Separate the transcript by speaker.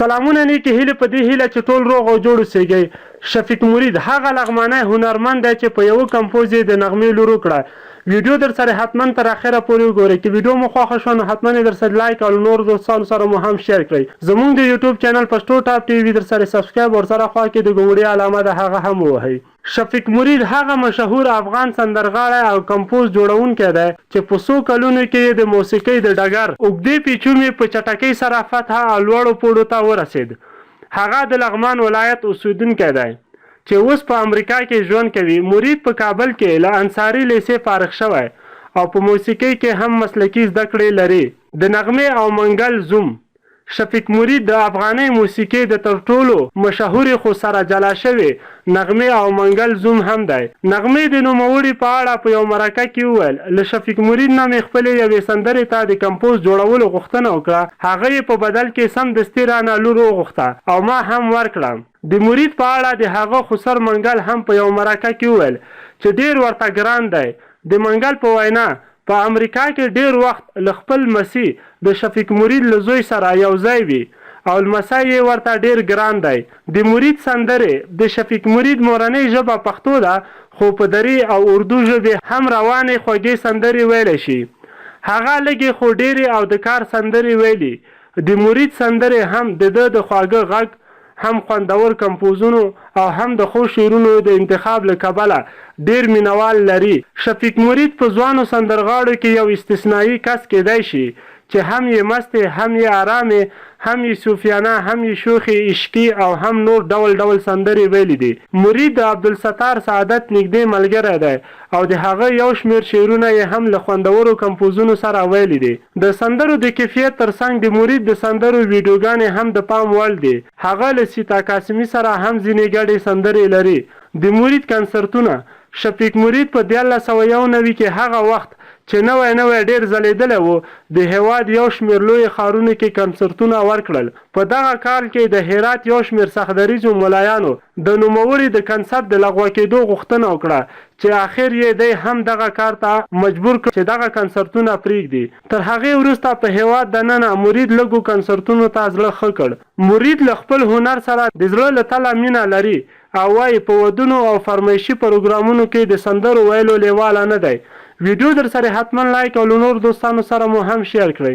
Speaker 1: سلامونه نیکې هیلې په دې هیله چې ټول روغ او جوړ اوسېږئ. شفیق مرید هغه لغمانی هنرمند دی چې په یوه کمپوز یې د نغمې لور وکړه. ویډیو در سره حتما تر اخره پورې وګورئ. که ویډیو مو خوښه شوه نو حتما یې در سره لایک او نور دوستانو سره مو هم شیر کړئ. زموږ د یوټیوب چینل پښتو ټاپ ټي وي در سره سبسکرایب ورسره خوا کې د ګومړي علامه ده هغه هم ووهئ. شفیق مرید هغه مشهور افغان سندرغاړی او کمپوز جوړونکی دی چې په څو کلونو کې یې د موسیقۍ د ډګر اوږدې پیچومې په چټکۍ سره فتح او لوړو پوړو ته ورسېد. هغه د لغمان ولایت اوسېدونکی دی چې اوس په امریکا کې ژوند کوي. مرید په کابل کې له انصاري لیسې فارغ شوی او په موسیقۍ کې هم مسلکي زده کړې لري. د نغمې او منګل زوم شفیق مرید د افغاني موسیقۍ د تر ټولو مشهورې خو سره جلا شوې نغمې او منګل زوم هم دی. نغمې د نوموړي په اړه په یو مرکه کې وویل له شفیق مرید نه مې خپلې یوې سندرې ته د کمپوز جوړولو غوښتنه وکړه. هغه یې په بدل کې سمدستي رانه لور وغوښته او ما هم ورکړه. د مرید په اړه د هغه خسر منګل هم په یو مرکه کې وویل چې ډیر ورته ګران دی. د منګل په وینا په امریکا کې ډیر وخت له خپل مسیح د شفیق مرید له زوی سره یو ځای وي او لمسی یې ورته ډیر ګران دی. د مرید سندرې د شفیق مرید مورنۍ ژبه پښتو ده خو په دري او اردو ژبې هم روانې خوږې سندرې ویلی شي. هغه لږې خو ډیرې او د کار سندرې ویلي. د مرید سندرې هم د ده د خواږه غږ هم خوندور کمپوزونو او هم د ښو شعرونو د انتخاب له کبله ډیر مینوال لري. شفیق مرید په ځوانو سندرغاړو کې یو استثنایی کس کیدای شي چې هم یې مستې هم یې ارامې هم یې صوفیانه هم یې شوخې عشقي او هم نور ډول ډول سندرې ویلي دي. مرید د عبدالستار سعادت نږدې ملګری دی او د هغه یو شمېر شعرونه یې هم له خوندورو کمپوزونو سره ویلي دي. د سندرو د کیفیت ترڅنګ د مرید د سندرو ویډیوګانې هم د پام وړ دي. هغه له سیتا قاسمي سره هم ځینې ګډې سندرې لري. د مرید کنسرتونه شفیق مرید په 1991 کې هغه وخت چې نوی ډیر ځلیدلی و د هیواد یو شمېر لوی ښارونو کې کنسرتونه ورکړل. په دغه کال کې د هرات یو شمېر سختدریځو ملایانو د نوموړي د کنسرت د لغوه کېدو غوښتنه وکړه چې آخر یې دی هم دغه کار ته مجبور کړ چې دغه کنسرتونه پرېږدي. تر هغې وروسته په هیواد دننه مرید لږو کنسرتونو ته زړه ښه کړ. مرید له خپل هنر سره د زړه له تله مینه لري او وایي په ودونو او فرمایشي پروګرامونو کې د سندرو ویلو لیواله نه دی. ویډیو در سره حتما لایک او نور دوستانو سره مو هم شیر کړئ.